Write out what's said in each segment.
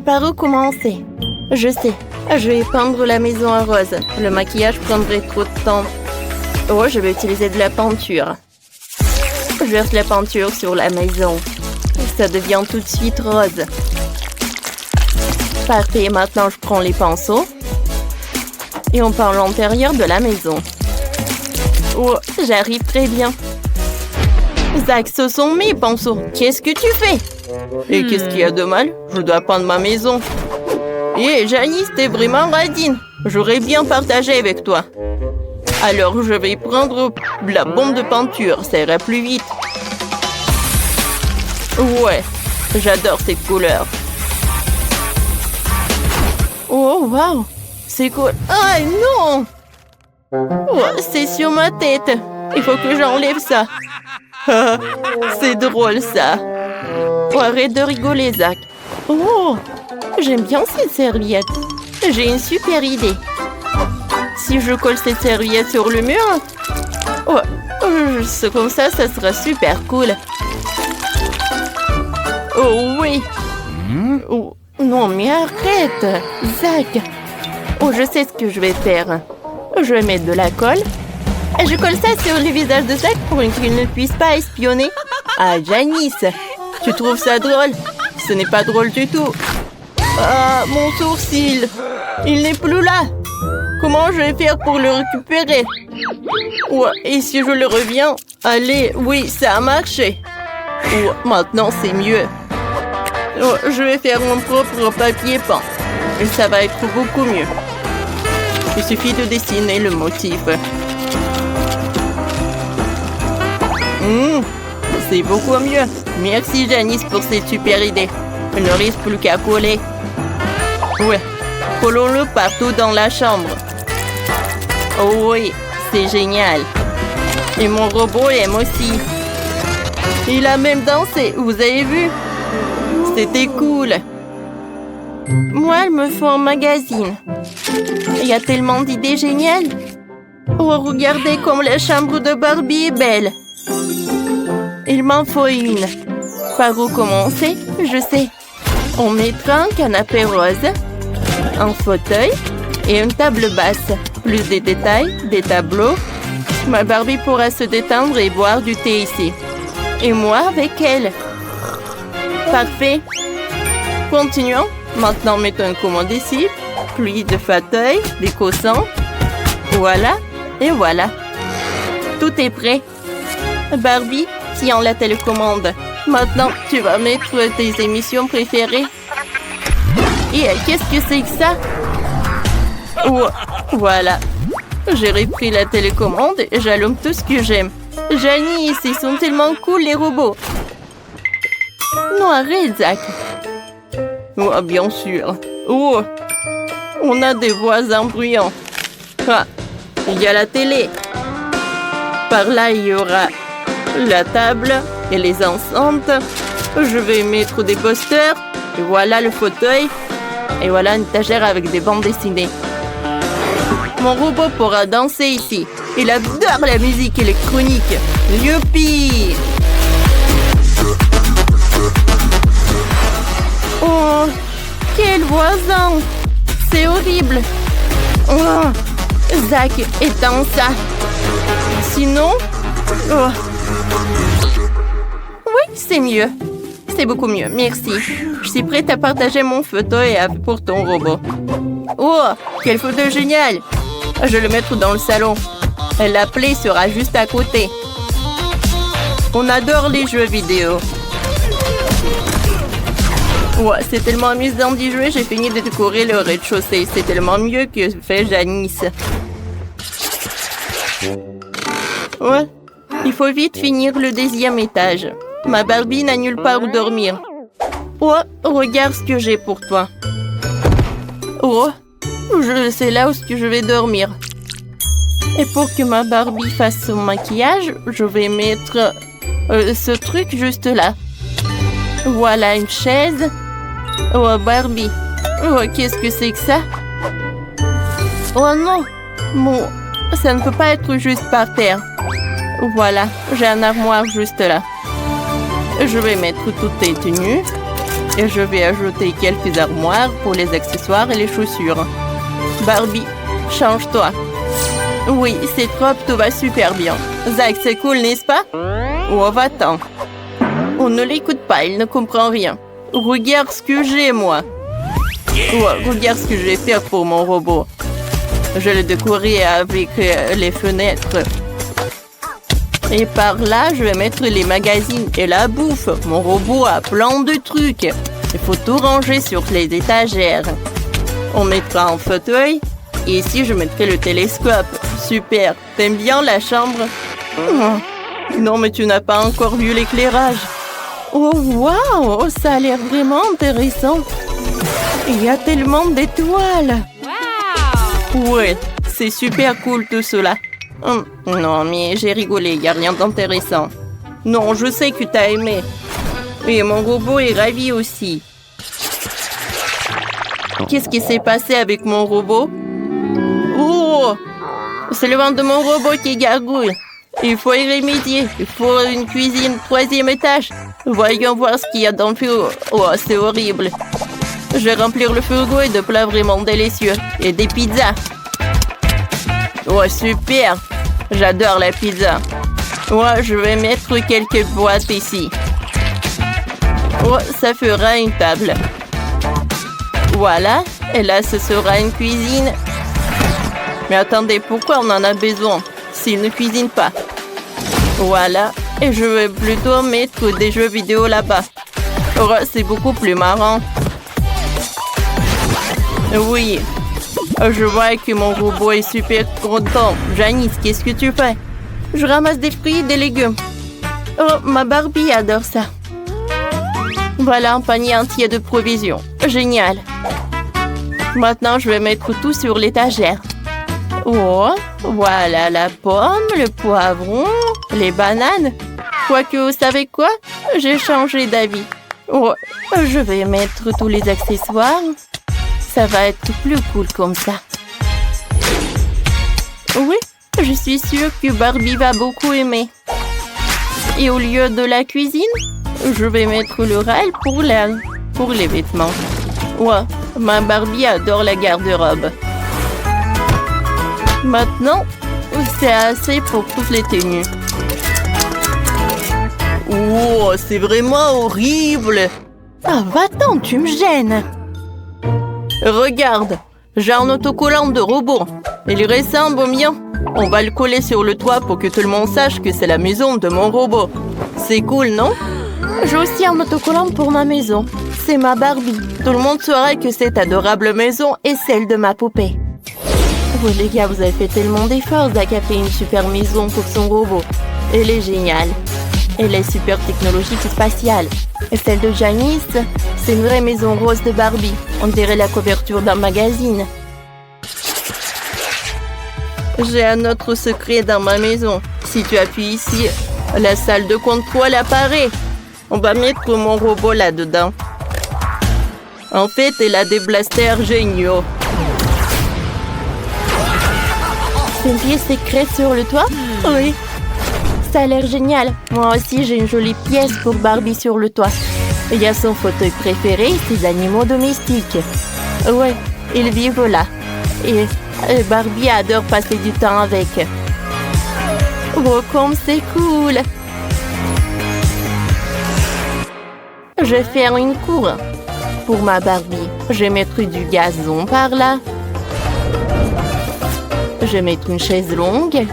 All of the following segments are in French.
Par où commencer? Je sais. Je vais peindre la maison en rose. Le maquillage prendrait trop de temps. Oh, je vais utiliser de la peinture. Je verse la peinture sur la maison. Ça devient tout de suite rose. Parfait, maintenant je prends les pinceaux. Et on peint l'intérieur de la maison. Oh, j'arrive très bien. Zach, ce sont mes pinceaux. Qu'est-ce que tu fais? Et qu'est-ce qu'il y a de mal? Je dois peindre ma maison. Hé, Janice, t'es vraiment radine. J'aurais bien partagé avec toi. Alors, je vais prendre la bombe de peinture. Ça ira plus vite. Ouais, j'adore cette couleur. Oh, wow. C'est cool. Ah, non! Oh, c'est sur ma tête. Il faut que j'enlève ça. C'est drôle, ça. Oh, arrête de rigoler, Zach. Oh, j'aime bien cette serviette. J'ai une super idée. Si je colle cette serviette sur le mur, c'est comme ça sera super cool. Oh oui. Oh, non, mais arrête, Zach. Oh, je sais ce que je vais faire. Je vais mettre de la colle. Et je colle ça sur le visage de Zach pour qu'il ne puisse pas espionner. Ah, Janice, tu trouves ça drôle? Ce n'est pas drôle du tout. Ah, mon sourcil. Il n'est plus là. Comment je vais faire pour le récupérer? Ouais, et si je le reviens? Allez, oui, ça a marché. Oh, maintenant, c'est mieux. Oh, je vais faire mon propre papier peint. Et ça va être beaucoup mieux. Il suffit de dessiner le motif. C'est beaucoup mieux. Merci, Janice, pour cette super idée. Il ne reste plus qu'à coller. Ouais, collons-le partout dans la chambre. Oh oui, c'est génial. Et mon robot aime aussi. Il a même dansé, vous avez vu? C'était cool. Moi, il me faut un magazine. Il y a tellement d'idées géniales. Oh, regardez comme la chambre de Barbie est belle. Il m'en faut une. Par où commencer? Je sais. On mettra un canapé rose, un fauteuil et une table basse. Plus de détails, des tableaux. Ma Barbie pourra se détendre et boire du thé ici. Et moi avec elle. Parfait. Continuons. Maintenant, mettons une commande ici. Puis de fauteuil, des coussins. Voilà. Et voilà. Tout est prêt. Barbie, tiens la télécommande. Maintenant, tu vas mettre tes émissions préférées. Et qu'est-ce que c'est que ça? Oh, voilà. J'ai repris la télécommande et j'allume tout ce que j'aime. Janice, ils sont tellement cool, les robots. Non, arrête, Zach. Oh, bien sûr. Oh, on a des voisins bruyants. Ah, il y a la télé. Par là, il y aura la table et les enceintes. Je vais mettre des posters. Et voilà le fauteuil. Et voilà une étagère avec des bandes dessinées. Mon robot pourra danser ici. Il adore la musique électronique. Youpi! Oh, quel voisin! C'est horrible. Oh, Zach, éteins ça. Sinon... Oh. Oui, c'est mieux. C'est beaucoup mieux, merci. Je suis prête à partager mon fauteuil pour ton robot. Oh, quel fauteuil génial! Je vais le mettre dans le salon. La plaie sera juste à côté. On adore les jeux vidéo. Ouais, c'est tellement amusant d'y jouer, j'ai fini de décorer le rez-de-chaussée. C'est tellement mieux que fait Janice. Ouais, il faut vite finir le 10e étage. Ma Barbie n'a nulle part où dormir. Oh, regarde ce que j'ai pour toi. Oh, je sais là où je vais dormir. Et pour que ma Barbie fasse son maquillage, je vais mettre ce truc juste là. Voilà une chaise. Oh, Barbie. Oh, qu'est-ce que c'est que ça? Oh non. Bon, ça ne peut pas être juste par terre. Voilà, j'ai un armoire juste là. Je vais mettre toutes tes tenues. Et je vais ajouter quelques armoires pour les accessoires et les chaussures. Barbie, change-toi. Oui, c'est trop, tout va super bien. Zach, c'est cool, n'est-ce pas? Oh, va-t'en. On ne l'écoute pas, il ne comprend rien. Regarde ce que j'ai, moi. Oh, regarde ce que je vais faire pour mon robot. Je le décorer avec les fenêtres. Et par là, je vais mettre les magazines et la bouffe. Mon robot a plein de trucs. Il faut tout ranger sur les étagères. On mettra un fauteuil. Et ici, je mettrai le télescope. Super. T'aimes bien la chambre? Non, mais tu n'as pas encore vu l'éclairage. Oh, waouh! Ça a l'air vraiment intéressant. Il y a tellement d'étoiles. Wow! Ouais, c'est super cool tout cela. Non, mais j'ai rigolé, il n'y a rien d'intéressant. Non, je sais que t'as aimé. Et mon robot est ravi aussi. Qu'est-ce qui s'est passé avec mon robot? Oh! C'est le vent de mon robot qui gargouille. Il faut y remédier. Il faut une cuisine 3e étage. Voyons voir ce qu'il y a dans le frigo. Oh, c'est horrible. Je vais remplir le frigo de plats vraiment délicieux. Et des pizzas. Oh, super. J'adore la pizza. Ouais, je vais mettre quelques boîtes ici. Oh, ça fera une table. Voilà. Et là, ce sera une cuisine. Mais attendez, pourquoi on en a besoin s'il ne cuisine pas? Voilà. Et je vais plutôt mettre des jeux vidéo là-bas. Oh, c'est beaucoup plus marrant. Oui. Je vois que mon robot est super content. Janice, qu'est-ce que tu fais? Je ramasse des fruits et des légumes. Oh, ma Barbie adore ça. Voilà un panier entier de provisions. Génial. Maintenant, je vais mettre tout sur l'étagère. Oh, voilà la pomme, le poivron, les bananes. Quoique, vous savez quoi? J'ai changé d'avis. Oh, je vais mettre tous les accessoires. Ça va être plus cool comme ça. Oui, je suis sûre que Barbie va beaucoup aimer. Et au lieu de la cuisine, je vais mettre le rail pour les vêtements. Ouais, ma Barbie adore la garde-robe. Maintenant, c'est assez pour toutes les tenues. Oh, c'est vraiment horrible. Ah, va-t'en, tu me gênes. Regarde, j'ai un autocollant de robot. Il ressemble au mien. On va le coller sur le toit pour que tout le monde sache que c'est la maison de mon robot. C'est cool, non? J'ai aussi un autocollant pour ma maison. C'est ma Barbie. Tout le monde saura que cette adorable maison est celle de ma poupée. Vous les gars, vous avez fait tellement d'efforts. Zach a fait une super maison pour son robot. Elle est géniale. Elle est super technologique et spatiale. Et celle de Janice, c'est une vraie maison rose de Barbie. On dirait la couverture d'un magazine. J'ai un autre secret dans ma maison. Si tu appuies ici, la salle de contrôle apparaît. On va mettre mon robot là-dedans. En fait, elle a des blasters géniaux. C'est une pièce secrète sur le toit? Oui. Ça a l'air génial. Moi aussi, j'ai une jolie pièce pour Barbie sur le toit. Il y a son fauteuil préféré, ses animaux domestiques. Ouais, ils vivent là. Et Barbie adore passer du temps avec. Oh, comme c'est cool! Je vais faire une cour pour ma Barbie. Je vais mettre du gazon par là. Je vais mettre une chaise longue.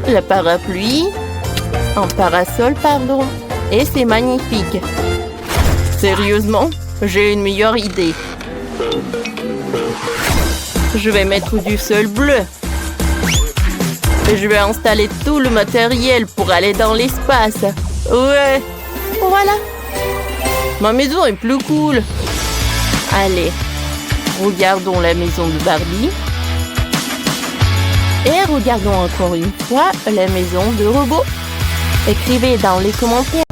Le parapluie. Un parasol, pardon. Et c'est magnifique. Sérieusement, j'ai une meilleure idée. Je vais mettre du sol bleu. Et je vais installer tout le matériel pour aller dans l'espace. Ouais. Voilà. Ma maison est plus cool. Allez, regardons la maison de Barbie. Et regardons encore une fois la maison de robot. Écrivez dans les commentaires.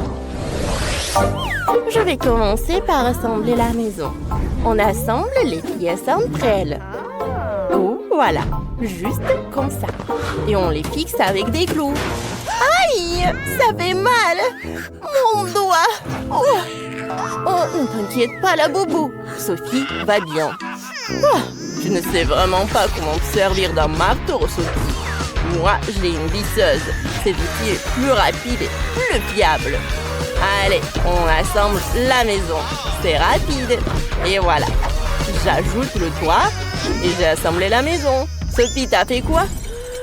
Je vais commencer par assembler la maison. On assemble les pièces entre elles. Oh, voilà. Juste comme ça. Et on les fixe avec des clous. Aïe! Ça fait mal! Mon doigt! Oh. Oh, ne t'inquiète pas, la boubou. Sophie va bien. Oh, tu ne sais vraiment pas comment te servir d'un marteau, Sophie. Moi, j'ai une visseuse. Cet outil est plus rapide et plus fiable. Allez, on assemble la maison. C'est rapide. Et voilà. J'ajoute le toit et j'ai assemblé la maison. Sophie, t'as fait quoi?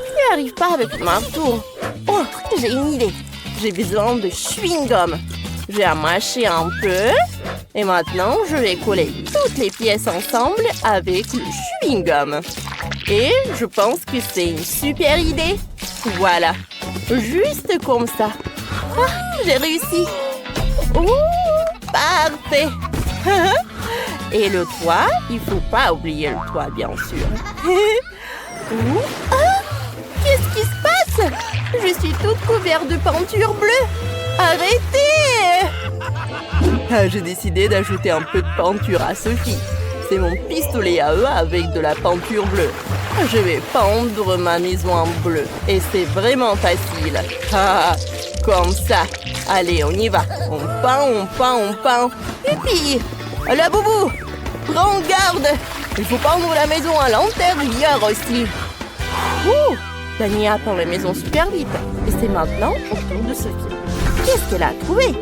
Je n'y arrive pas avec le marteau. Oh, j'ai une idée. J'ai besoin de chewing-gum. Je vais mâcher un peu. Et maintenant, je vais coller toutes les pièces ensemble avec le chewing-gum. Et je pense que c'est une super idée. Voilà. Juste comme ça. Ah, j'ai réussi. Oh, parfait. Et le toit, il faut pas oublier le toit, bien sûr. Ah, qu'est-ce qui se passe? Je suis toute couverte de peinture bleue. Arrêtez! Ah, j'ai décidé d'ajouter un peu de peinture à Sophie. C'est mon pistolet à eux avec de la peinture bleue. Je vais peindre ma maison en bleu. Et c'est vraiment facile. Ah, comme ça. Allez, on y va. On peint, on peint, on peint. Et puis, la boubou, prends garde. Il faut peindre la maison à l'intérieur aussi. Ouh, Dani a peint la maison super vite. Et c'est maintenant au tour de Sophie. Qu'est-ce qu'elle a trouvé?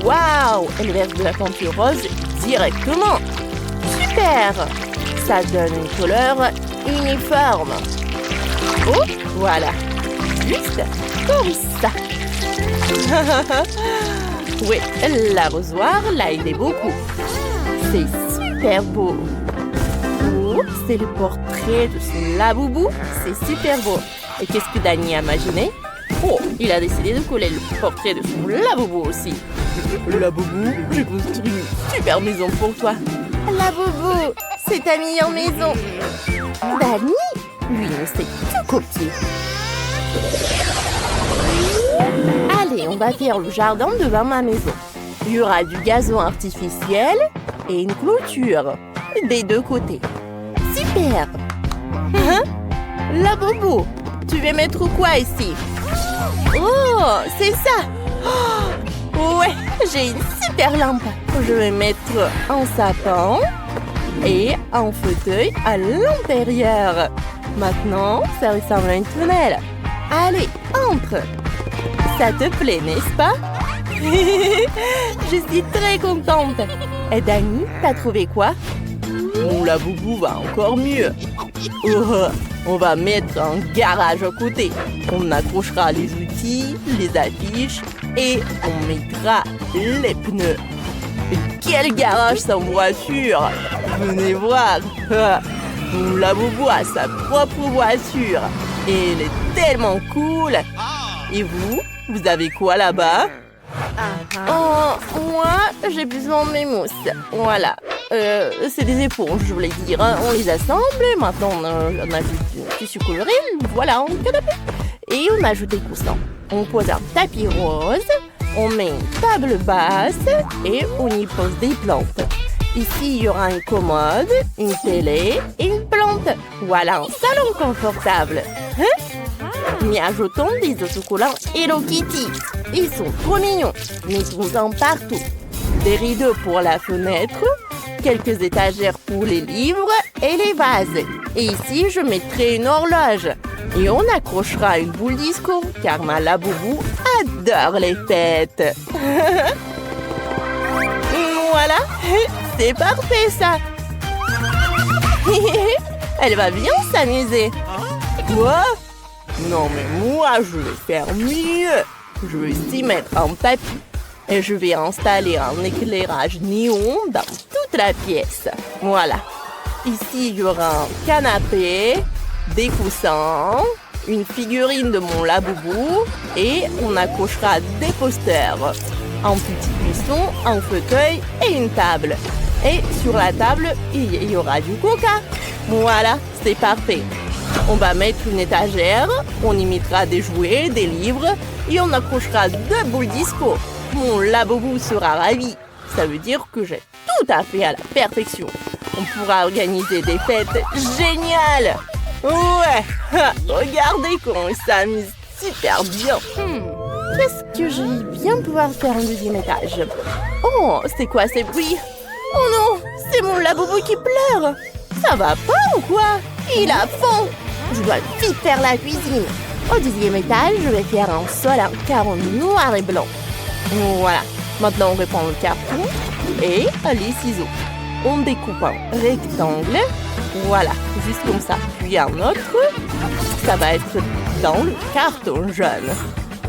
Waouh, elle verse de la peinture rose directement. Super. Ça donne une couleur uniforme. Oh, voilà. Juste comme ça. Oui, l'arrosoir l'a aidé beaucoup. C'est super beau. Oh, c'est le portrait de son laboubou. C'est super beau. Et qu'est-ce que Dani a imaginé? Oh, il a décidé de coller le portrait de son laboubou aussi. Laboubou, j'ai construit une super maison pour toi. Laboubou, c'est ta meilleure maison. Dani, lui, ne sait que copier. Allez, on va faire le jardin devant ma maison. Il y aura du gazon artificiel et une clôture des deux côtés. Super! Hein? Laboubou, tu veux mettre quoi ici? Oh, c'est ça! Oh, ouais, j'ai une super lampe. Je vais mettre un sapin et un fauteuil à l'intérieur. Maintenant, ça ressemble à une fenêtre. Allez, entre! Ça te plaît, n'est-ce pas? Je suis très contente. Et Dani, t'as trouvé quoi? Mon laboubou va encore mieux. Oh, on va mettre un garage à côté. On accrochera les outils, les affiches et on mettra les pneus. Et quel garage sans voiture! Venez voir. Mon laboubou a sa propre voiture. Et elle est tellement cool. Et vous? Vous avez quoi là-bas? Oh, moi, j'ai besoin de mes mousses. Voilà. C'est des éponges, je voulais dire. On les assemble. Maintenant, on ajoute du tissu coloré. Voilà, un canapé. Et on ajoute des coussins. On pose un tapis rose. On met une table basse. Et on y pose des plantes. Ici, il y aura une commode, une télé et une plante. Voilà un salon confortable. Hein? Mais ajoutons des autocollants Hello Kitty. Ils sont trop mignons. Mettons-en partout. Des rideaux pour la fenêtre, quelques étagères pour les livres et les vases. Et ici, je mettrai une horloge. Et on accrochera une boule disco, car ma laboubou adore les fêtes. Voilà, c'est parfait ça. Elle va bien s'amuser. Quoi? Non, mais moi, je vais faire mieux. Je vais aussi mettre un tapis. Et je vais installer un éclairage néon dans toute la pièce. Voilà. Ici, il y aura un canapé, des coussins, une figurine de mon laboubou et on accrochera des posters. Un petit buisson, un fauteuil et une table. Et sur la table, il y aura du coca. Voilà, c'est parfait. On va mettre une étagère, on y mettra des jouets, des livres et on accrochera 2 boules disco. Mon laboubou sera ravi. Ça veut dire que j'ai tout à fait à la perfection. On pourra organiser des fêtes géniales. Ouais, regardez comment il s'amuse super bien. Qu'est-ce que je vais bien pouvoir faire en deuxième étage? Oh, Oh, c'est quoi ces bruits? Oh non, c'est mon Labubu qui pleure. Ça va pas ou quoi? Il a faim. Je dois vite faire la cuisine. Au 10e étage, je vais faire un sol en carreau noir et blanc. Voilà. Maintenant, on reprend le carton et les ciseaux. On découpe un rectangle. Voilà, juste comme ça. Puis un autre. Ça va être dans le carton jaune.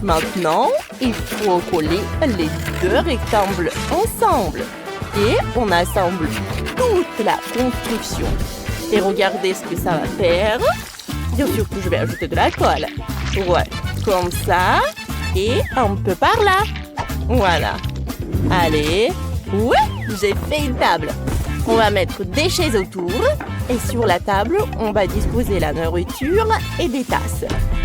Maintenant, il faut coller les deux rectangles ensemble. Et on assemble toute la construction. Et regardez ce que ça va faire. Bien sûr que je vais ajouter de la colle. Ouais, comme ça. Et un peu par là. Voilà. Allez. Ouais, j'ai fait une table. On va mettre des chaises autour. Et sur la table, on va disposer la nourriture et des tasses.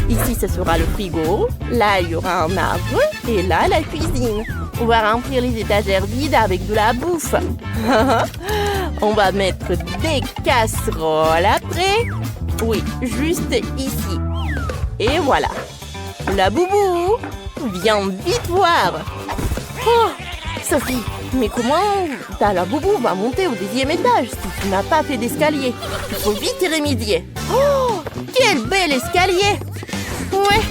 Ici, ce sera le frigo. Là, il y aura un arbre. Et là, la cuisine. On va remplir les étagères vides avec de la bouffe. On va mettre des casseroles après. Oui, juste ici. Et voilà. Labubu, viens vite voir. Oh, Sophie, mais comment ta Labubu va monter au 10e étage si tu n'as pas fait d'escalier? Il faut vite y remédier. Oh, quel bel escalier! Ouais,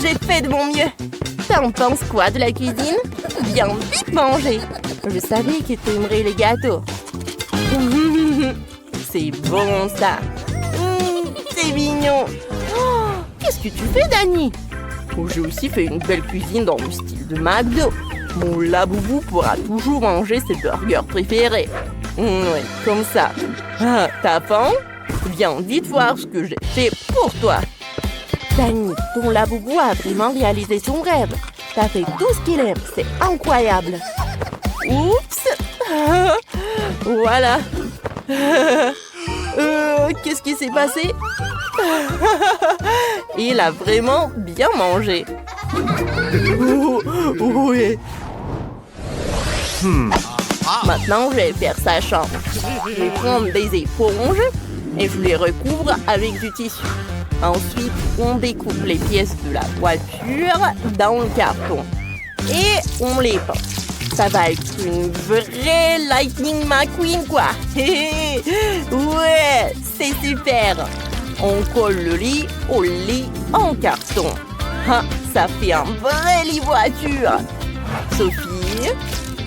j'ai fait de mon mieux. T'en penses quoi de la cuisine? Viens vite manger. Je savais que tu aimerais les gâteaux. C'est bon ça. C'est mignon. Oh, qu'est-ce que tu fais, Dani? Oh, j'ai aussi fait une belle cuisine dans le style de McDo. Mon Labubu pourra toujours manger ses burgers préférés. Oui, comme ça. Ah, t'as faim? Viens vite voir ce que j'ai fait pour toi. Dani, ton Labubu a vraiment réalisé son rêve. T'as fait tout ce qu'il aime, c'est incroyable. Oups. Voilà. Qu'est-ce qui s'est passé? Il a vraiment bien mangé. Oui. Maintenant, je vais faire sa chambre. Je vais prendre des éponges et je les recouvre avec du tissu. Ensuite, on découpe les pièces de la voiture dans le carton. Et on les peint. Ça va être une vraie Lightning McQueen, quoi. Ouais, c'est super. On colle le lit au lit en carton. Ah, ça fait un vrai lit voiture. Sophie,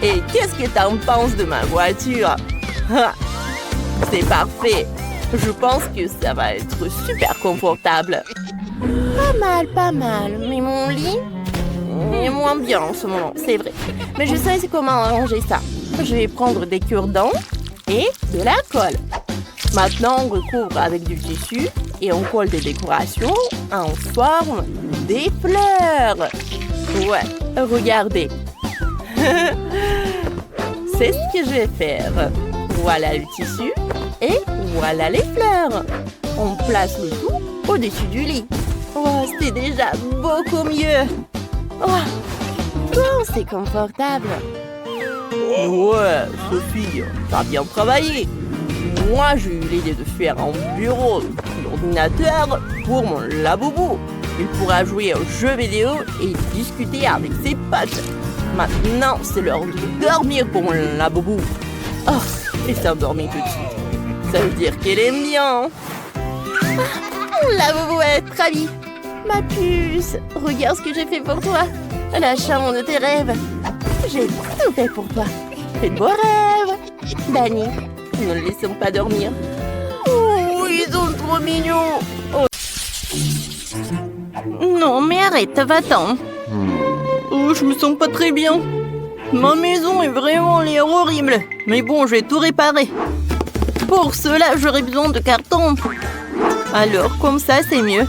et qu'est-ce que t'en penses de ma voiture? Ah, c'est parfait. Je pense que ça va être super confortable. Pas mal. Mais mon lit est moins bien en ce moment, c'est vrai. Mais je sais comment arranger ça. Je vais prendre des cure-dents et de la colle. Maintenant, on recouvre avec du tissu et on colle des décorations en forme des fleurs. Ouais, regardez. C'est ce que je vais faire. Voilà le tissu et voilà les fleurs. On place le tout au-dessus du lit. Oh, c'est déjà beaucoup mieux. Oh, c'est confortable. Ouais, Sophie, t'as bien travaillé. Moi, j'ai eu l'idée de faire un bureau d'ordinateur pour mon Labubu. Il pourra jouer aux jeux vidéo et discuter avec ses potes. Maintenant, c'est l'heure de dormir pour mon Labubu. Oh, et s'endormit tout de suite. Ça veut dire qu'elle aime bien. Mon Labubu va être ravi. Ma puce, regarde ce que j'ai fait pour toi. La chambre de tes rêves. J'ai tout fait pour toi. Fais de beaux rêves. Dani, ne le laissons pas dormir. Oh, ils sont trop mignons. Oh. Non, mais arrête, va-t'en. Oh, je me sens pas très bien. Ma maison est vraiment l'air horrible. Mais bon, je vais tout réparer. Pour cela, j'aurai besoin de carton. Alors, comme ça, c'est mieux.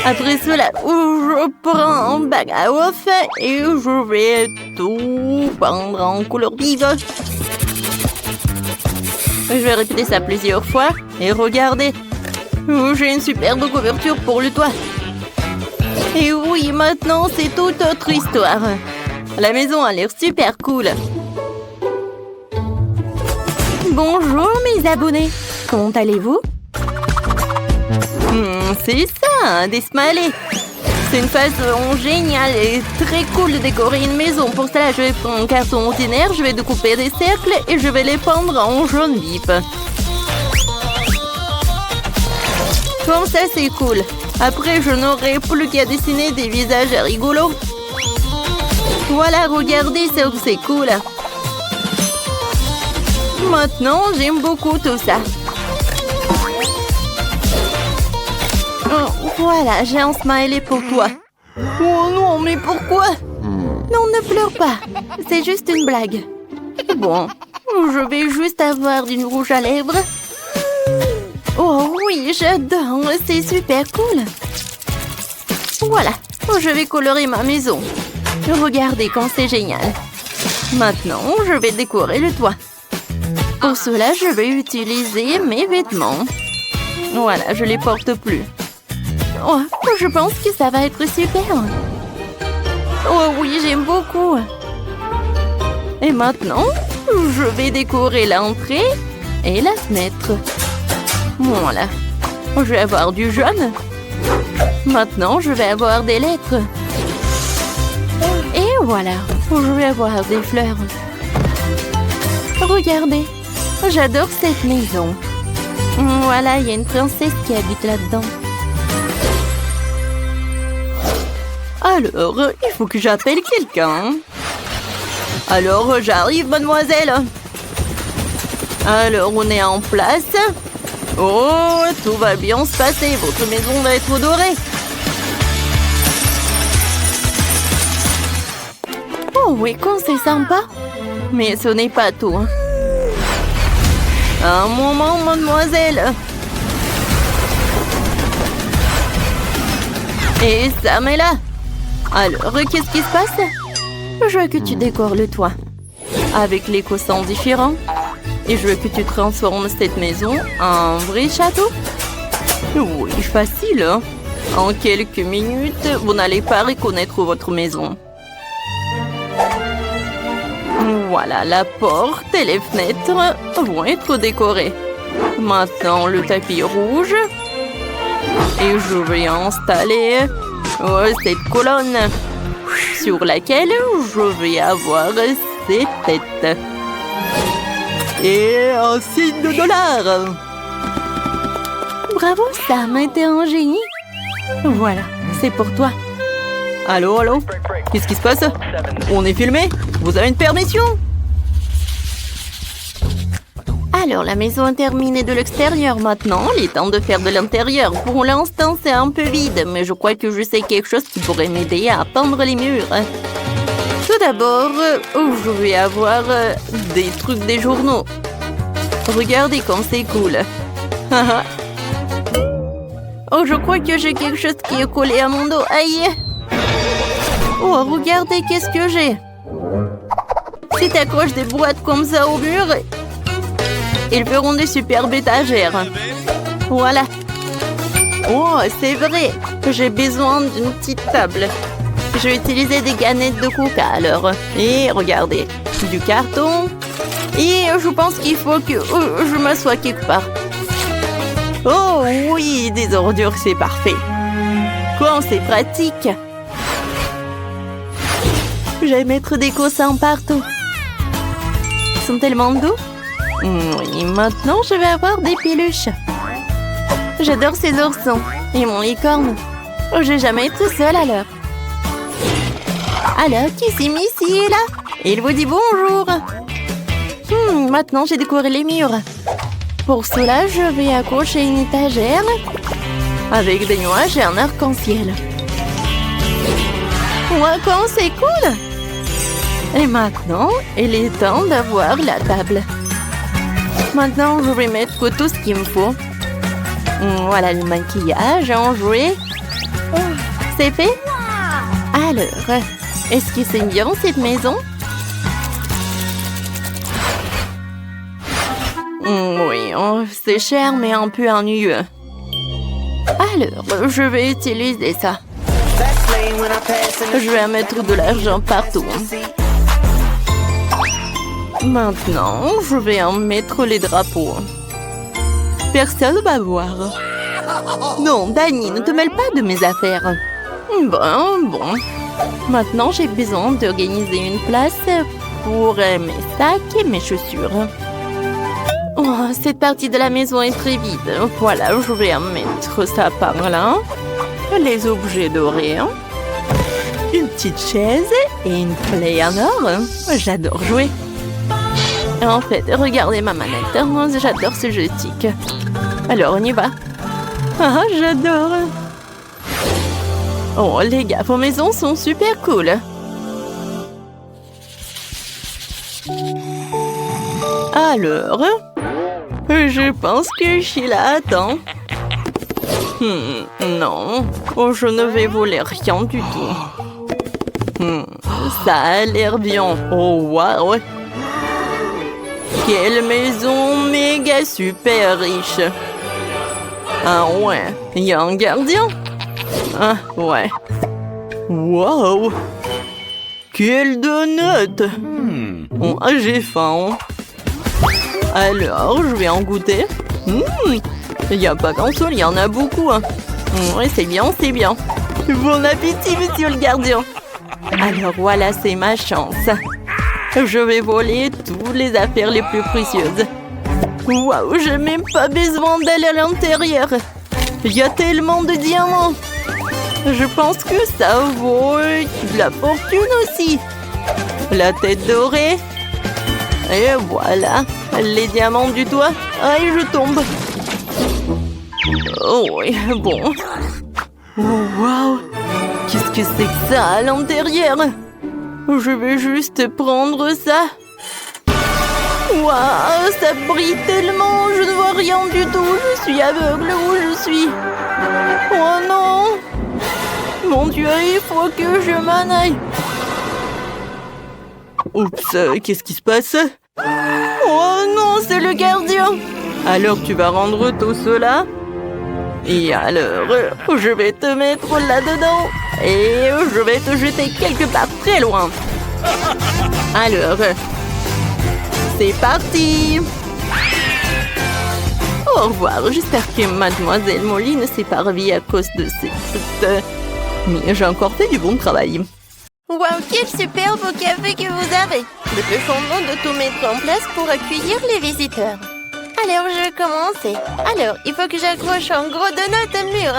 Après cela, je prends un bac à off et je vais tout peindre en couleur vive. Je vais répéter ça plusieurs fois et regardez. J'ai une superbe couverture pour le toit. Et oui, maintenant c'est toute autre histoire. La maison a l'air super cool. Bonjour mes abonnés. Comment allez-vous? C'est ça, des smileys. C'est une façon géniale et très cool de décorer une maison. Pour cela, je vais prendre un carton ordinaire, je vais découper des cercles et je vais les peindre en jaune vif. Comme ça, c'est cool. Après, je n'aurai plus qu'à dessiner des visages rigolos. Voilà, regardez, c'est cool. Maintenant, j'aime beaucoup tout ça. Oh, voilà, j'ai un smiley pour toi. Oh non, mais pourquoi? Non, ne pleure pas. C'est juste une blague. Bon, je vais juste avoir du rouge à lèvres. Oh oui, j'adore. C'est super cool. Voilà, je vais colorer ma maison. Regardez comme c'est génial. Maintenant, je vais décorer le toit. Pour cela, je vais utiliser mes vêtements. Voilà, je les porte plus. Oh, je pense que ça va être super. Oh oui, j'aime beaucoup. Et maintenant, je vais décorer l'entrée et la fenêtre. Voilà. Je vais avoir du jaune. Maintenant, je vais avoir des lettres. Et voilà, je vais avoir des fleurs. Regardez, j'adore cette maison. Voilà, il y a une princesse qui habite là-dedans. Alors, il faut que j'appelle quelqu'un. Alors, j'arrive, mademoiselle. Alors, on est en place. Oh, tout va bien se passer. Votre maison va être dorée. Oh oui, comme c'est sympa. Mais ce n'est pas tout. Un moment, mademoiselle. Et Sam est là. Alors, qu'est-ce qui se passe? Je veux que tu décores le toit avec les coussins différents. Et je veux que tu transformes cette maison en vrai château. Oui, facile. Hein? En quelques minutes, vous n'allez pas reconnaître votre maison. Voilà, la porte et les fenêtres vont être décorées. Maintenant, le tapis rouge. Et je vais installer cette colonne sur laquelle je vais avoir ces têtes. Et un signe de $. Bravo, Sam, t'es un génie. Voilà, c'est pour toi. Allô, allô? Qu'est-ce qui se passe? On est filmé? Vous avez une permission? Alors, la maison est terminée de l'extérieur maintenant. Il est temps de faire de l'intérieur. Pour l'instant, c'est un peu vide, mais je crois que je sais quelque chose qui pourrait m'aider à peindre les murs. Tout d'abord, je vais avoir des trucs des journaux. Regardez comme c'est cool. Oh, je crois que j'ai quelque chose qui est collé à mon dos. Aïe! Oh, regardez qu'est-ce que j'ai. Si tu accroches des boîtes comme ça au mur, ils feront des superbes étagères. Voilà. Oh, c'est vrai. J'ai besoin d'une petite table. Je vais utiliser des canettes de coca alors. Et regardez, du carton. Et je pense qu'il faut que je m'assoie quelque part. Oh oui, des ordures, c'est parfait. Quoi, c'est pratique. Je vais mettre des coussins partout. Ils sont tellement doux. Oui, maintenant je vais avoir des peluches. J'adore ces oursons et mon licorne. Je vais jamais être seule alors. Alors, qui c'est Missy est là? Il vous dit bonjour. Maintenant, j'ai décoré les murs. Pour cela, je vais accrocher une étagère avec des nuages et un arc-en-ciel. Ouais, quand c'est cool! Et maintenant, il est temps d'avoir la table. Maintenant, je vais mettre tout ce qu'il me faut. Voilà le maquillage, en jouet. C'est fait? Alors, est-ce que c'est bien cette maison? Oui, c'est cher mais un peu ennuyeux. Alors, je vais utiliser ça. Je vais mettre de l'argent partout. Maintenant, je vais en mettre les drapeaux. Personne va voir. Non, Danny, ne te mêle pas de mes affaires. Bon. Maintenant, j'ai besoin d'organiser une place pour mes sacs et mes chaussures. Oh, cette partie de la maison est très vide. Voilà, je vais mettre ça par là. Les objets dorés. Une petite chaise et une play en or. J'adore jouer. En fait, regardez ma manette. J'adore ce joystick. Alors, on y va. Ah, j'adore. Oh, les gars, vos maisons sont super cool. Alors, je pense que Sheila attend. Non, je ne vais voler rien du tout. Ça a l'air bien. Oh, waouh. Quelle maison méga super riche. Ah ouais, il y a un gardien. Ah ouais. Wow. Quelle donut. Oh, j'ai faim. Alors, je vais en goûter. Il n'y a pas qu'un seul, il y en a beaucoup. Oui, c'est bien, c'est bien. Bon appétit, monsieur le gardien. Alors voilà, c'est ma chance. Je vais voler toutes les affaires les plus précieuses. Waouh, j'ai même pas besoin d'aller à l'intérieur. Il y a tellement de diamants. Je pense que ça vaut de la fortune aussi. La tête dorée. Et voilà, les diamants du toit. Aïe, je tombe. Oh oui, bon. Oh, waouh. Qu'est-ce que c'est que ça à l'intérieur? Je vais juste prendre ça. Waouh, ça brille tellement. Je ne vois rien du tout. Je suis aveugle où je suis. Oh non. Mon Dieu, il faut que je m'en aille. Oups, qu'est-ce qui se passe? Oh non, c'est le gardien. Alors tu vas rendre tout cela? Et alors, je vais te mettre là-dedans. Et je vais te jeter quelque part très loin. Alors, c'est parti. Au revoir. J'espère que Mademoiselle Molly ne s'est pas ravie à cause de cette... Mais j'ai encore fait du bon travail. Waouh, quel superbe café que vous avez! Dépêchons-nous de tout mettre en place pour accueillir les visiteurs. Alors, je vais commencer. Alors, il faut que j'accroche un gros donut au mur.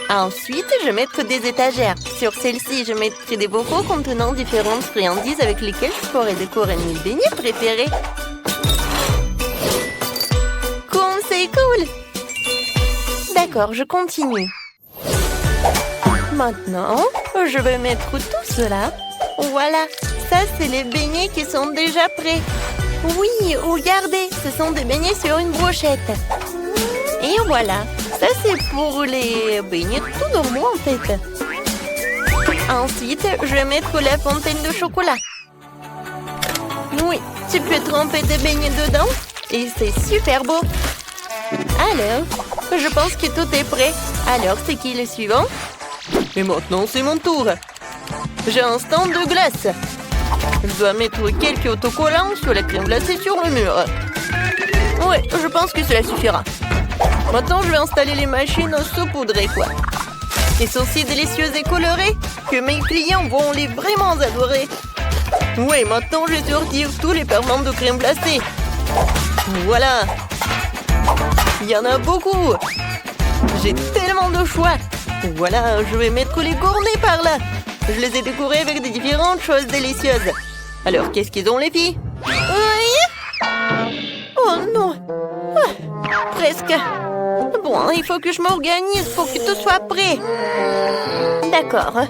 Ensuite, je vais mettre des étagères. Sur celle-ci, je mettrai des bocaux contenant différentes friandises avec lesquelles je pourrai décorer mes beignets préférés. Comme c'est cool! D'accord, je continue. Maintenant, je vais mettre tout cela. Voilà, ça c'est les beignets qui sont déjà prêts. Oui, regardez, ce sont des beignets sur une brochette. Et voilà, ça c'est pour les beignets tout normaux en fait. Ensuite, je vais mettre la fontaine de chocolat. Oui, tu peux tremper des beignets dedans et c'est super beau. Alors, je pense que tout est prêt. Alors, c'est qui le suivant? Et maintenant, c'est mon tour. J'ai un stand de glace. Je dois mettre quelques autocollants sur la crème glacée sur le mur. Ouais, je pense que cela suffira. Maintenant, je vais installer les machines saupoudrées, quoi. Ils sont si délicieuses et colorées que mes clients vont les vraiment adorer. Ouais, maintenant, je vais sortir tous les ferments de crème glacée. Voilà. Il y en a beaucoup. J'ai tellement de choix. Voilà, je vais mettre les gourmets par là. Je les ai décorés avec des différentes choses délicieuses. Alors, qu'est-ce qu'ils ont, les filles? Oui. Oh non. Ah, presque. Bon, il faut que je m'organise pour que tout soit prêt. D'accord.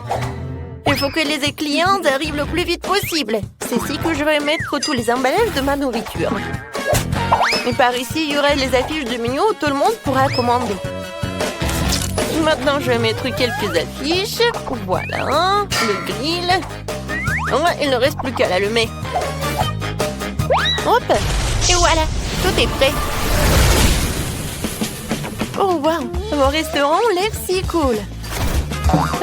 Il faut que les clients arrivent le plus vite possible. C'est ici que je vais mettre tous les emballages de ma nourriture. Et par ici, il y aura les affiches de menu où tout le monde pourra commander. Maintenant, je vais mettre quelques affiches. Voilà, le grill. Ouais, il ne reste plus qu'à l'allumer. Hop, et voilà, tout est prêt. Oh, waouh, mon restaurant a l'air si cool.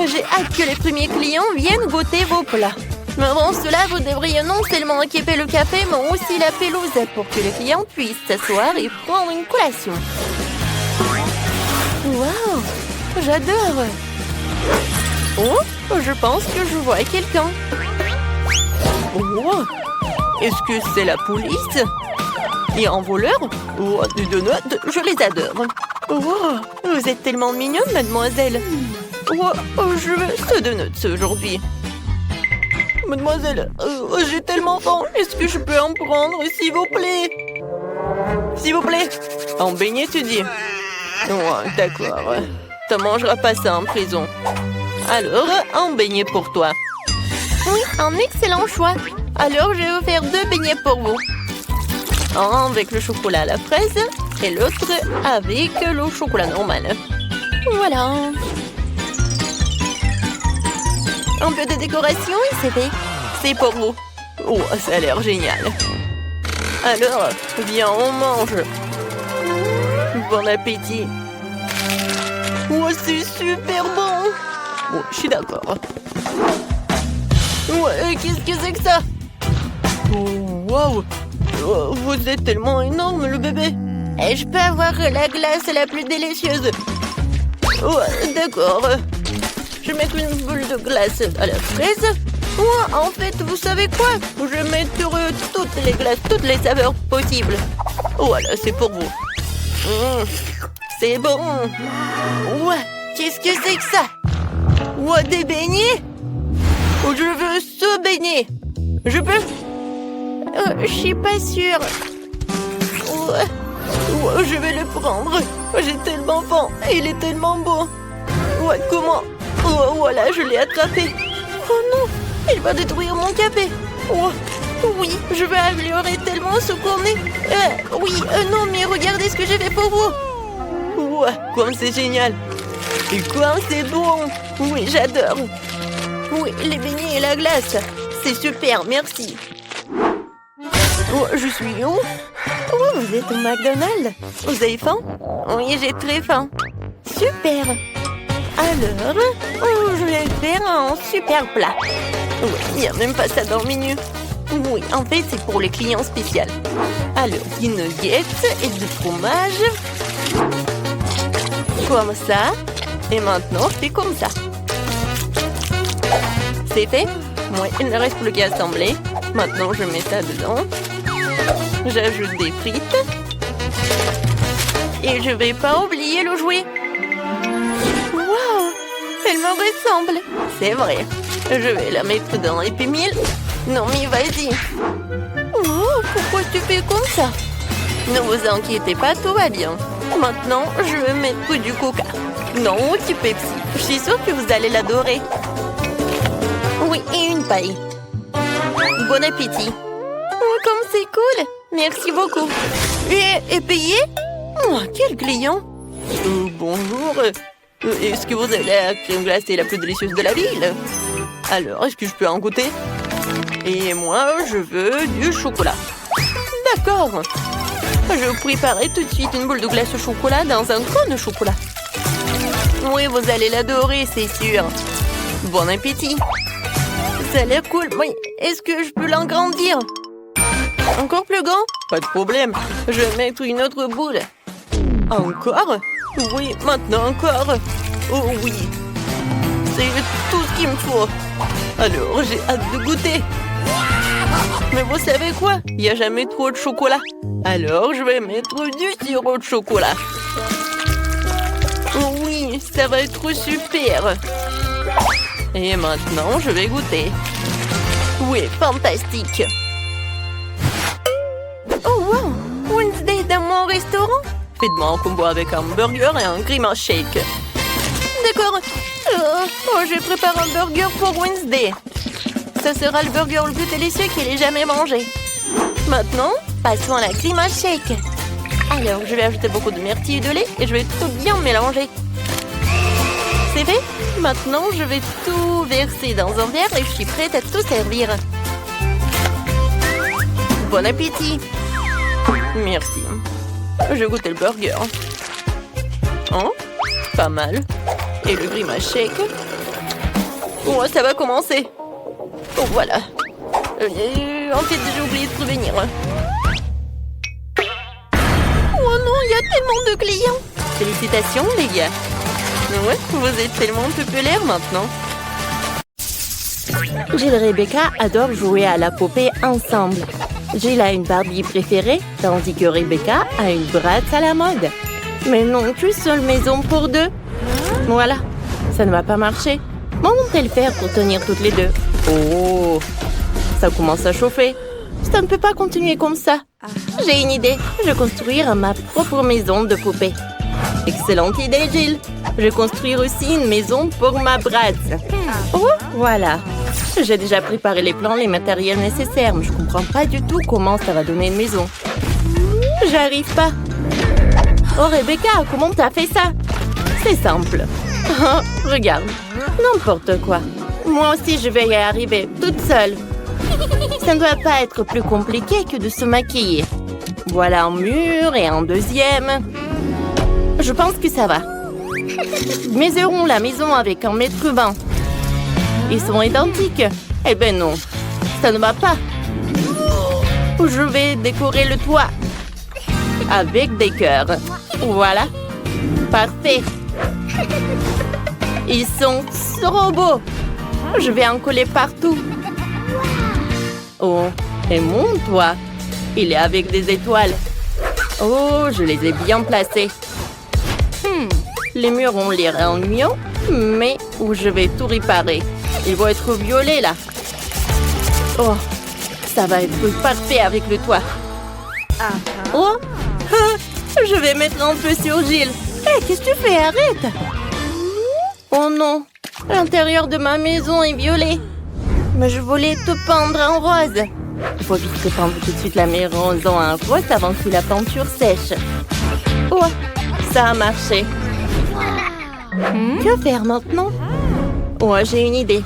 J'ai hâte que les premiers clients viennent goûter vos plats. Mais avant cela, vous devriez non seulement équiper le café, mais aussi la pelouse pour que les clients puissent s'asseoir et prendre une collation. Waouh! J'adore! Oh, je pense que je vois quelqu'un. Oh, est-ce que c'est la police? Il y a un voleur? Oh, des donuts, je les adore. Oh, vous êtes tellement mignonne, mademoiselle. Oh, je veux ce donut aujourd'hui. Mademoiselle, j'ai tellement faim. Est-ce que je peux en prendre, s'il vous plaît? S'il vous plaît. En beignet, tu dis? Oh, d'accord. Tu mangeras pas ça en prison. Alors, un beignet pour toi. Oui, un excellent choix. Alors, je vais vous faire 2 beignets pour vous. Un avec le chocolat à la fraise et l'autre avec le chocolat normal. Voilà. Un peu de décoration et c'est fait. C'est pour vous. Oh, ça a l'air génial. Alors, viens, on mange. Bon appétit. Oh, c'est super bon. Oh, je suis d'accord. Ouais, qu'est-ce que c'est que ça? Oh, waouh. Oh, vous êtes tellement énorme, le bébé. Et je peux avoir la glace la plus délicieuse. Oh, d'accord. Je vais mettre une boule de glace à la fraise. Oh, en fait, vous savez quoi? Je vais mettre toutes les glaces, toutes les saveurs possibles. Voilà, c'est pour vous. C'est bon. Ouais, qu'est-ce que c'est que ça? Ouais, des beignets? Oh, je veux ce beignet. Je peux? Je suis pas sûre. Ouais, je vais le prendre. J'ai tellement faim. Il est tellement beau. Ouais, comment? Oh, voilà, je l'ai attrapé. Oh non, il va détruire mon café. Oh, oui, je vais améliorer tellement ce qu'on est. Oui, non, mais regardez ce que j'ai fait pour vous. Ouais, comme c'est génial. Et comme c'est bon. Oui, j'adore. Oui, les beignets et la glace. C'est super, merci. Oh, je suis où? Oh, vous êtes au McDonald's. Vous avez faim? Oui, j'ai très faim. Super. Alors, je vais faire un super plat. Oui, il n'y a même pas ça dans le menu. Oui, en fait, c'est pour les clients spéciaux. Alors, des nuggets et du fromage. Comme ça. Et maintenant, je fais comme ça. C'est fait? Oui, il ne reste plus qu'à assembler. Maintenant, je mets ça dedans. J'ajoute des frites. Et je vais pas oublier le jouet. Waouh! Elle me ressemble. C'est vrai. Je vais la mettre dans l'Happy Meal. Non, mais vas-y. Oh, pourquoi tu fais comme ça? Ne vous inquiétez pas, tout va bien. Maintenant, je vais mettre du coca. Non, du Pepsi. Je suis sûre que vous allez l'adorer. Oui, et une paille. Bon appétit. Oh, comme c'est cool. Merci beaucoup. Et payé? Oh, quel client. Bonjour. Est-ce que vous avez la crème glacée la plus délicieuse de la ville? Alors, est-ce que je peux en goûter? Et moi, je veux du chocolat. D'accord. Je préparerai tout de suite une boule de glace au chocolat dans un cône de chocolat. Oui, vous allez l'adorer, c'est sûr. Bon appétit. Ça a l'air cool. Oui, est-ce que je peux l'agrandir? Encore plus grand? Pas de problème. Je vais mettre une autre boule. Encore? Oui, maintenant encore. Oh oui. C'est tout ce qu'il me faut. Alors, j'ai hâte de goûter. Mais vous savez quoi? Il n'y a jamais trop de chocolat. Alors, je vais mettre du sirop de chocolat. Oh oui, ça va être super. Et maintenant, je vais goûter. Oui, fantastique. Oh wow, Wednesday dans mon restaurant? Faites-moi un combo avec un burger et un grimace shake. D'accord. Je prépare un burger pour Wednesday. Ce sera le burger le plus délicieux qu'elle ait jamais mangé. Maintenant, passons à la grimace shake. Alors, je vais ajouter beaucoup de myrtille et de lait et je vais tout bien mélanger. C'est fait? Maintenant, je vais tout verser dans un verre et je suis prête à tout servir. Bon appétit! Merci. Je goûte le burger. Oh, pas mal. Et le grimace shake. Oh, ça va commencer. Oh, voilà. En fait, j'ai oublié de prévenir. Oh non, il y a tellement de clients. Félicitations, les gars. Ouais, vous êtes tellement populaires maintenant. Jill et Rebecca adorent jouer à la poupée ensemble. Jill a une Barbie préférée, tandis que Rebecca a une Bratz à la mode. Mais non, qu'une seule maison pour deux. Voilà, ça ne va pas marcher. Comment vont-elles faire pour tenir toutes les deux? Oh, ça commence à chauffer. Ça ne peut pas continuer comme ça. J'ai une idée. Je vais construire ma propre maison de poupée. Excellente idée, Jill. Je vais construire aussi une maison pour ma Bratz. Oh, voilà. J'ai déjà préparé les plans, les matériels nécessaires, mais je comprends pas du tout comment ça va donner une maison. J'arrive pas. Oh, Rebecca, comment t'as fait ça? C'est simple. Oh, regarde. N'importe quoi. Moi aussi, je vais y arriver, toute seule. Ça ne doit pas être plus compliqué que de se maquiller. Voilà un mur et un deuxième. Je pense que ça va. Mesurons la maison avec 1,20 m. Ils sont identiques. Eh ben non, ça ne va pas. Je vais décorer le toit avec des cœurs. Voilà. Parfait. Ils sont trop beaux. Je vais en coller partout. Oh, et mon toit, il est avec des étoiles. Oh, je les ai bien placés. Les murs ont l'air ennuyants, mais où je vais tout réparer. Ils vont être violets là. Oh, ça va être parfait avec le toit. Oh, je vais mettre un peu sur Jill. Hé, qu'est-ce que tu fais? Arrête! Oh non, l'intérieur de ma maison est violet. Mais je voulais te peindre en rose. Il faut vite te peindre tout de suite la maison en rose avant que la peinture sèche. Oh, ça a marché. Que faire maintenant? Oh, j'ai une idée.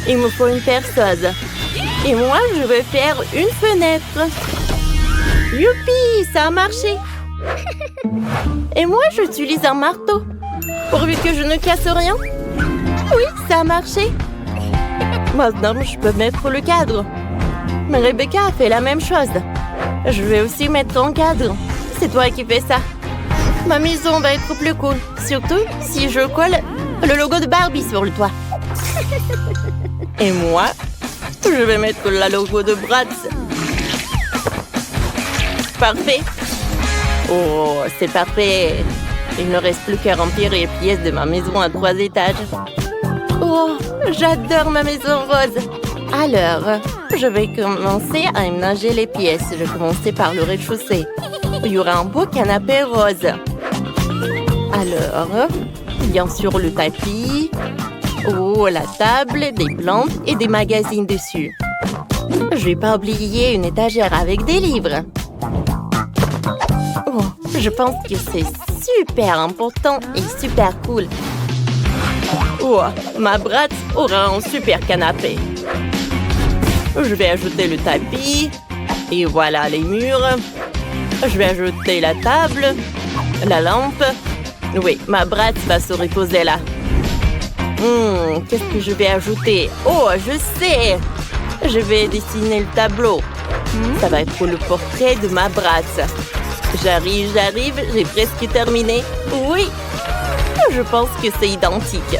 Il me faut une perceuse. Et moi, je vais faire une fenêtre. Youpi, ça a marché. Et moi, j'utilise un marteau. Pourvu que je ne casse rien. Oui, ça a marché. Maintenant, je peux mettre le cadre. Mais Rebecca a fait la même chose. Je vais aussi mettre un cadre. C'est toi qui fais ça. Ma maison va être plus cool. Surtout si je colle le logo de Barbie sur le toit. Et moi, je vais mettre le logo de Bratz. Parfait. Oh, c'est parfait. Il ne reste plus qu'à remplir les pièces de ma maison à 3 étages. Oh, j'adore ma maison rose. Alors, je vais commencer à ménager les pièces. Je vais commencer par le rez-de-chaussée. Il y aura un beau canapé rose. Alors, bien sûr le tapis. Oh, la table, des plantes et des magazines dessus. Je vais pas oublier une étagère avec des livres. Oh, je pense que c'est super important et super cool. Oh, ma Bratz aura un super canapé. Je vais ajouter le tapis. Et voilà les murs. Je vais ajouter la table, la lampe. Oui, ma Bratz va se reposer là. Qu'est-ce que je vais ajouter? Oh, je sais! Je vais dessiner le tableau. Ça va être le portrait de ma Bratz. J'arrive, j'ai presque terminé. Oui, je pense que c'est identique.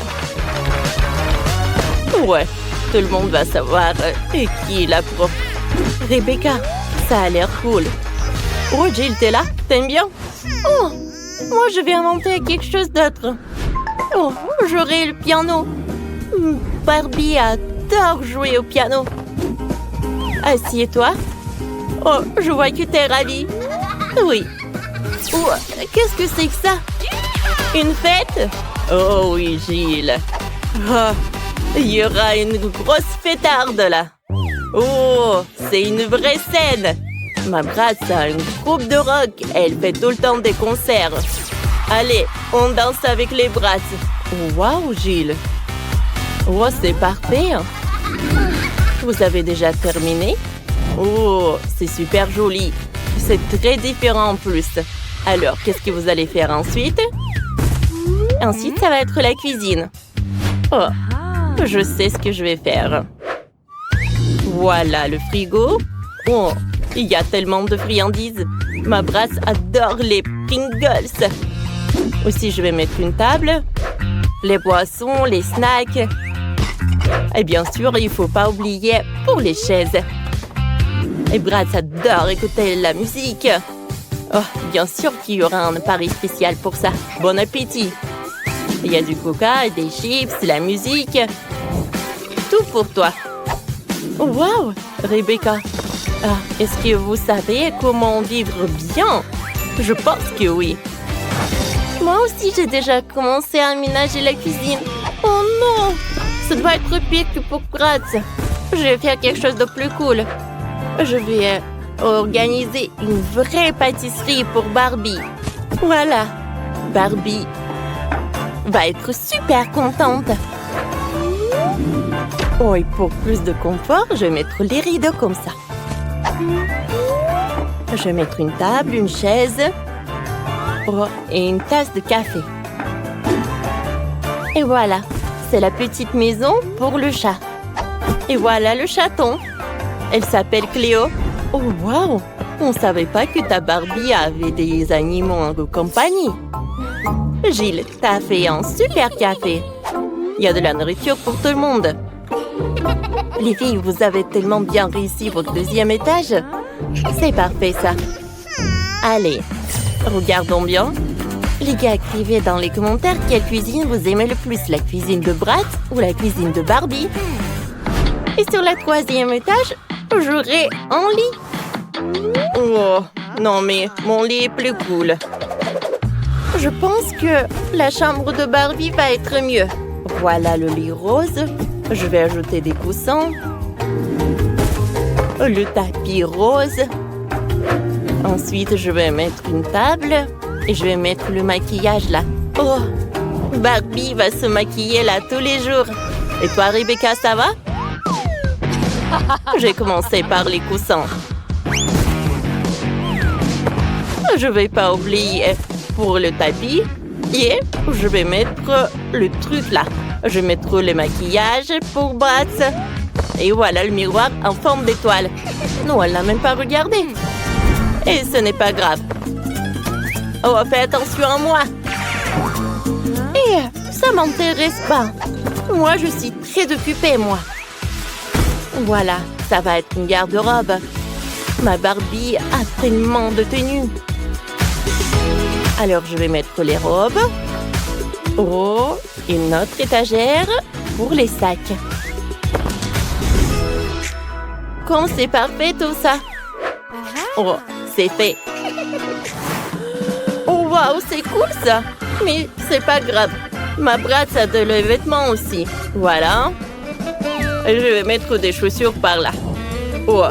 Ouais, tout le monde va savoir qui est la prof. Rebecca, ça a l'air cool. Oh, Jill, t'es là? T'aimes bien? Oh, moi je vais inventer quelque chose d'autre. Oh, j'aurai le piano. Barbie adore jouer au piano. Assieds-toi. Oh, je vois que t'es ravie. Oui. Oh, qu'est-ce que c'est que ça? Une fête? Oh oui, Jill. Oh, il y aura une grosse fêtarde là. Oh, c'est une vraie scène. Ma Bratz a un groupe de rock. Elle fait tout le temps des concerts. Allez, on danse avec les Bratz. Waouh, Jill. Oh, c'est parfait. Vous avez déjà terminé? Oh, c'est super joli. C'est très différent en plus. Alors, qu'est-ce que vous allez faire ensuite? Ensuite, ça va être la cuisine. Oh, je sais ce que je vais faire. Voilà le frigo. Oh, il y a tellement de friandises. Ma Bratz adore les Pringles. Aussi, je vais mettre une table, les boissons, les snacks. Et bien sûr, il ne faut pas oublier pour les chaises. Et Bratz adore écouter la musique. Oh, bien sûr qu'il y aura un appareil spécial pour ça. Bon appétit! Il y a du coca, des chips, la musique. Tout pour toi. Wow, Rebecca. Ah, est-ce que vous savez comment vivre bien? Je pense que oui. Moi aussi, j'ai déjà commencé à aménager la cuisine. Oh non! Ça doit être pire que pour Bratz. Je vais faire quelque chose de plus cool. Je vais organiser une vraie pâtisserie pour Barbie. Voilà. Barbie va être super contente. Oh, et pour plus de confort, je vais mettre les rideaux comme ça. Je vais mettre une table, une chaise. Oh, et une tasse de café. Et voilà, c'est la petite maison pour le chat. Et voilà le chaton. Elle s'appelle Cléo. Oh, wow! On ne savait pas que ta Barbie avait des animaux en compagnie. Gilles, t'as fait un super café. Il y a de la nourriture pour tout le monde. Les filles, vous avez tellement bien réussi votre deuxième étage. C'est parfait, ça. Allez, regardons bien. Les gars, écrivez dans les commentaires quelle cuisine vous aimez le plus, la cuisine de Bratz ou la cuisine de Barbie. Et sur le troisième étage, j'aurai un lit. Oh, non mais mon lit est plus cool. Je pense que la chambre de Barbie va être mieux. Voilà le lit rose. Je vais ajouter des coussins. Le tapis rose. Ensuite, je vais mettre une table et je vais mettre le maquillage là. Oh, Barbie va se maquiller là tous les jours. Et toi, Rebecca, ça va? J'ai commencé par les coussins. Je vais pas oublier pour le tapis. Et je vais mettre le truc là. Je vais mettre le maquillage pour Bratz. Et voilà le miroir en forme d'étoile. Non, elle n'a même pas regardé. Et ce n'est pas grave. Oh, fais attention à moi. Et ça m'intéresse pas. Moi, je suis très occupée, moi. Voilà, ça va être une garde-robe. Ma Barbie a tellement de tenues. Alors, je vais mettre les robes. Oh, une autre étagère pour les sacs. Comme c'est parfait tout ça. Oh, c'est fait. Oh, waouh, c'est cool ça. Mais c'est pas grave. Ma Bratz a de les vêtements aussi. Voilà. Je vais mettre des chaussures par là. Oh,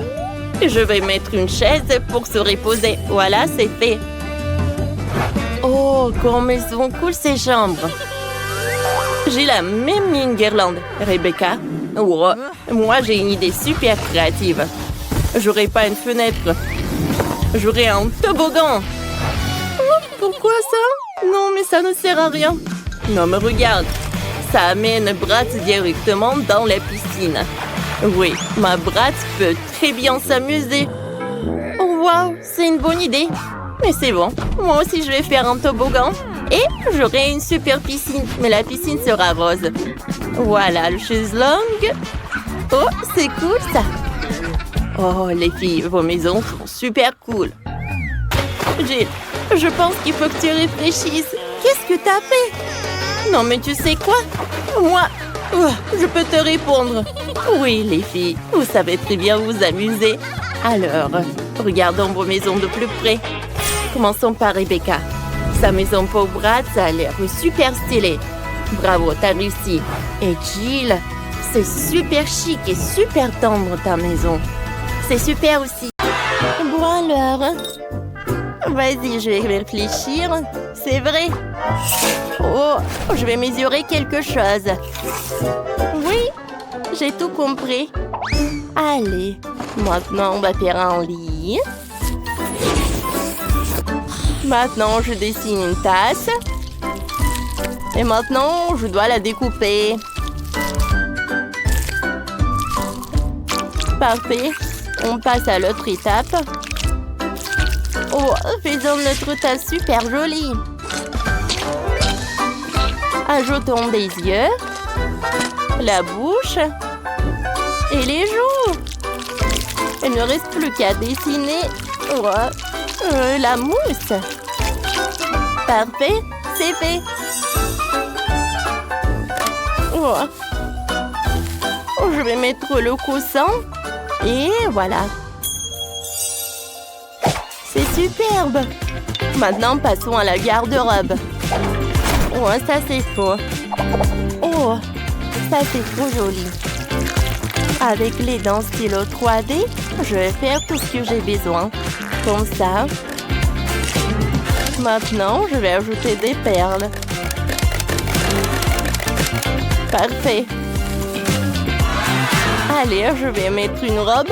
je vais mettre une chaise pour se reposer. Voilà, c'est fait. Oh, comme elles sont cool ces chambres. J'ai la même une guirlande, Rebecca. Oh, moi, j'ai une idée super créative. J'aurai pas une fenêtre. J'aurai un toboggan. Oh, pourquoi ça? Non, mais ça ne sert à rien. Non, mais regarde. Ça amène Bratz directement dans la piscine. Oui, ma Bratz peut très bien s'amuser. Oh, wow, c'est une bonne idée. Mais c'est bon, moi aussi je vais faire un toboggan. Et j'aurai une super piscine, mais la piscine sera rose. Voilà, le chaiselong. Oh, c'est cool ça. Oh, les filles, vos maisons sont super cool. Gilles, je pense qu'il faut que tu réfléchisses. Qu'est-ce que t'as fait? Non, mais tu sais quoi? Moi, je peux te répondre. Oui, les filles, vous savez très bien vous amuser. Alors, regardons vos maisons de plus près. Commençons par Rebecca. Sa maison pour Bratz a l'air super stylée. Bravo, t'as réussi. Et Jill, c'est super chic et super tendre ta maison. C'est super aussi. Bon alors, vas-y, je vais réfléchir. C'est vrai. Oh, je vais mesurer quelque chose. Oui, j'ai tout compris. Allez, maintenant on va faire un lit. Maintenant, je dessine une tasse. Et maintenant, je dois la découper. Parfait. On passe à l'autre étape. Oh, faisons notre tasse super jolie. Ajoutons des yeux. la bouche et les joues. Il ne reste plus qu'à dessiner la mousse. Parfait, c'est fait. Je vais mettre le coussin et voilà. C'est superbe. Maintenant, passons à la garde-robe. Ça c'est faux. Ça c'est trop joli. Avec les dents stylo 3D, je vais faire tout ce que j'ai besoin. Comme ça. Maintenant, je vais ajouter des perles. Parfait. Allez, je vais mettre une robe.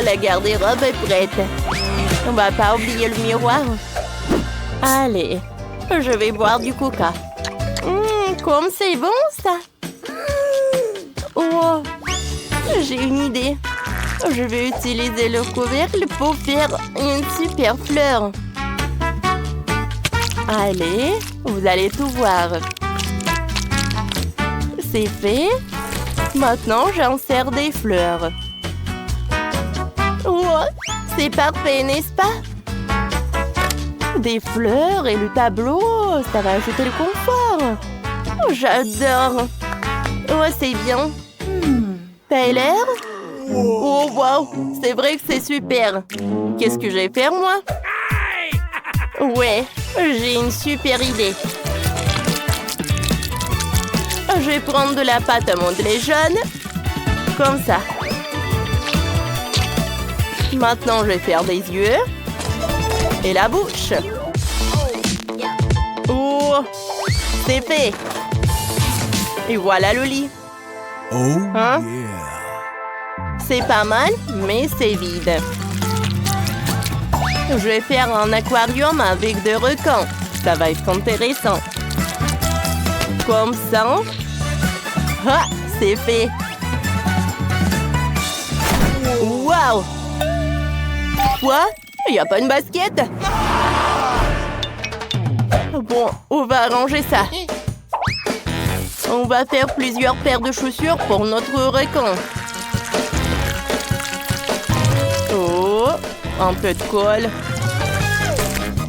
La garde-robe est prête. On va pas oublier le miroir. Allez, je vais boire du coca. Comme c'est bon, ça. J'ai une idée. Je vais utiliser le couvercle pour faire une super fleur. Allez, vous allez tout voir. C'est fait. Maintenant, j'insère des fleurs. C'est parfait, n'est-ce pas? Des fleurs et le tableau, ça va ajouter le confort. J'adore. C'est bien. Tyler? Wow, c'est vrai que c'est super. Qu'est-ce que je vais faire, moi? J'ai une super idée. Je vais prendre de la pâte à modeler jaune. Comme ça. Maintenant, je vais faire des yeux. Et la bouche. C'est fait. Et voilà le lit. C'est pas mal, mais c'est vide. Je vais faire un aquarium avec des requins. Ça va être intéressant. Comme ça. C'est fait. Wow! Quoi? Il n'y a pas une basket? Bon, on va arranger ça. On va faire plusieurs paires de chaussures pour notre requin. Un peu de colle.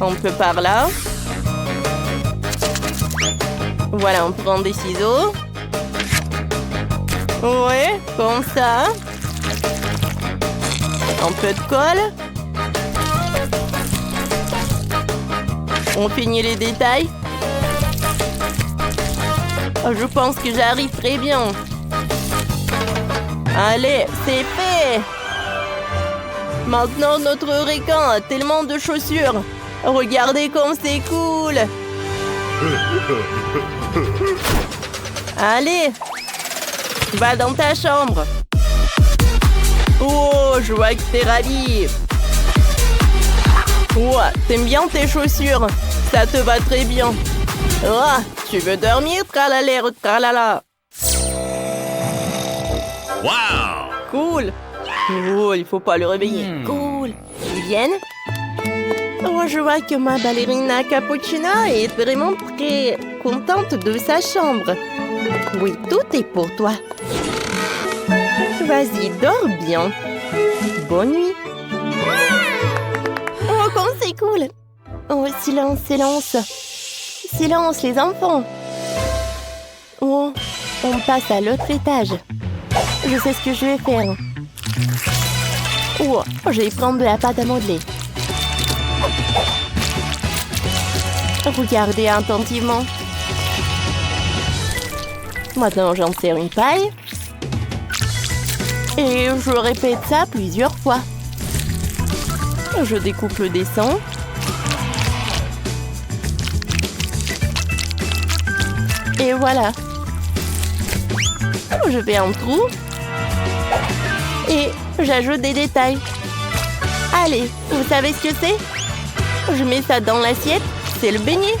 Un peu par là. Voilà, on prend des ciseaux. Comme ça. Un peu de colle. On finit les détails. Je pense que j'arrive très bien. Allez, c'est fait. Maintenant, notre requin a tellement de chaussures. Regardez comme c'est cool. Allez, va dans ta chambre. Je vois que t'es ravi. T'aimes bien tes chaussures? Ça te va très bien. Tu veux dormir? Tralala, tralala. Wow! Cool. Il faut pas le réveiller. Cool. Ils viennent? Je vois que ma ballerina Cappuccina est vraiment très contente de sa chambre. Oui, tout est pour toi. Vas-y, dors bien. Bonne nuit. Comme c'est cool. Silence, silence. Silence, les enfants. On passe à l'autre étage. Je sais ce que je vais faire. Je vais prendre de la pâte à modeler. Regardez attentivement. Maintenant, j'en sers une paille. Et je répète ça plusieurs fois. Je découpe le dessin. Et voilà. Je fais un trou. Et j'ajoute des détails. Allez, vous savez ce que c'est? Je mets ça dans l'assiette. C'est le beignet.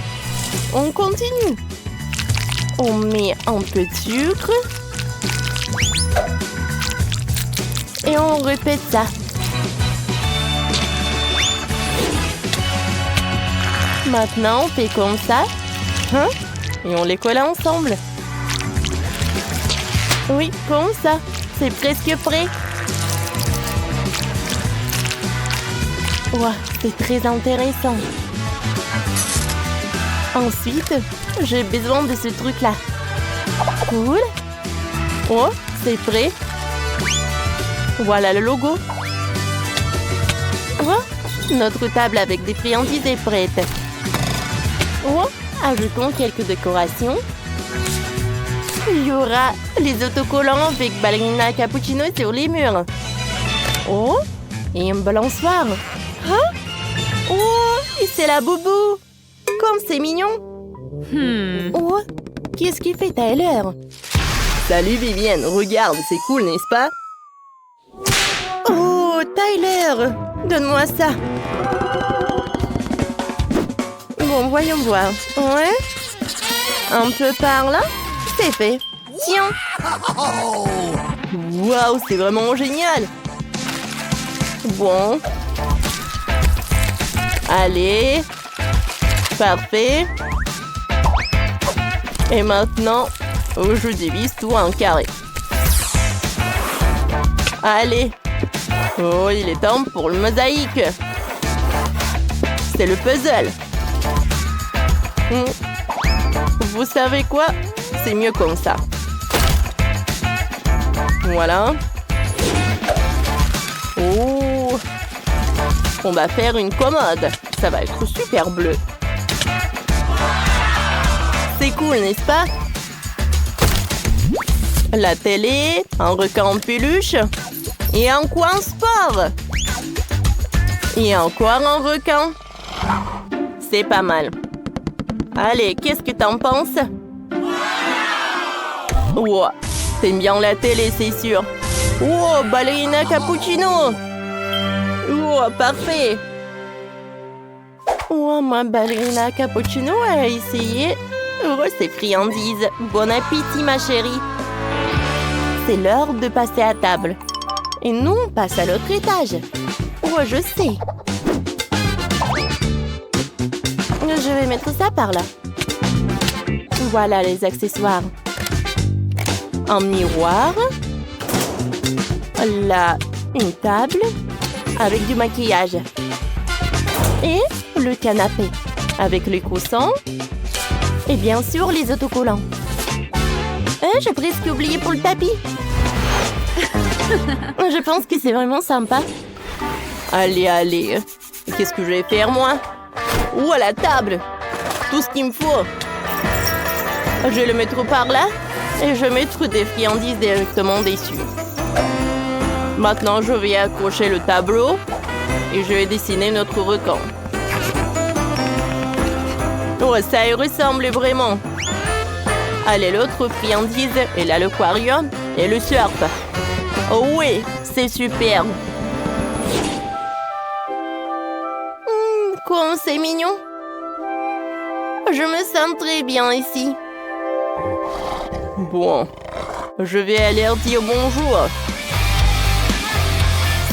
On continue. On met un peu de sucre. Et on répète ça. Maintenant, on fait comme ça. Et on les colle ensemble. Oui, comme ça. C'est presque prêt. Wow, c'est très intéressant. Ensuite, j'ai besoin de ce truc-là. Cool. Oh, c'est prêt. Voilà le logo. Oh, notre table avec des friandises est prête. Oh, ajoutons quelques décorations. Il y aura les autocollants avec ballerina cappuccino sur les murs. Oh, et un balançoire. Hein? Oh, et c'est la boubou. Comme c'est mignon. Oh, qu'est-ce qu'il fait Tyler? Salut Vivienne, regarde, c'est cool, n'est-ce pas? Oh, Tyler, donne-moi ça. Bon, voyons voir. Ouais. Un peu par là. C'est fait. Tiens. Waouh, c'est vraiment génial. Bon. Allez. Parfait. Et maintenant, je divise tout en carrés. Allez. Oh, il est temps pour le mosaïque. C'est le puzzle. Vous savez quoi? C'est mieux comme ça. Voilà. Oh. On va faire une commode. Ça va être super bleu. C'est cool, n'est-ce pas? La télé, un requin en peluche et un coin sport. Et encore un requin. C'est pas mal. Allez, qu'est-ce que t'en penses? Wow, t'aimes bien la télé, c'est sûr. Wow, ballerina cappuccino. Wow, parfait. Oh, ma ballerina cappuccino a essayé. Oh, c'est friandise. Bon appétit, ma chérie. C'est l'heure de passer à table. Et nous, on passe à l'autre étage. Oh, je sais. Je vais mettre ça par là. Voilà les accessoires. Un miroir. Là, une table avec du maquillage. Et le canapé avec les coussins. Et bien sûr, les autocollants. J'ai presque oublié pour le tapis. Je pense que c'est vraiment sympa. Allez, allez. Qu'est-ce que je vais faire, moi? Ou à la table. Tout ce qu'il me faut. Je vais le mettre par là et je vais mettre des friandises directement dessus. Maintenant, je vais accrocher le tableau et je vais dessiner notre requin. Oh, ça y ressemble vraiment. Allez, l'autre friandise, et là l'aquarium et le surf. Oh oui, c'est super. Comme c'est mignon. Je me sens très bien ici. Bon, je vais aller leur dire bonjour.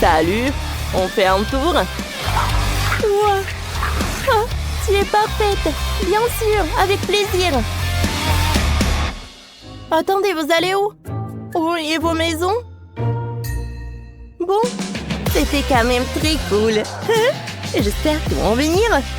Salut, on fait un tour. Wow. Oh, tu es parfaite. Bien sûr, avec plaisir. Attendez, vous allez où? Oh, et vos maisons? Bon, c'était quand même très cool. J'espère qu'ils vont venir.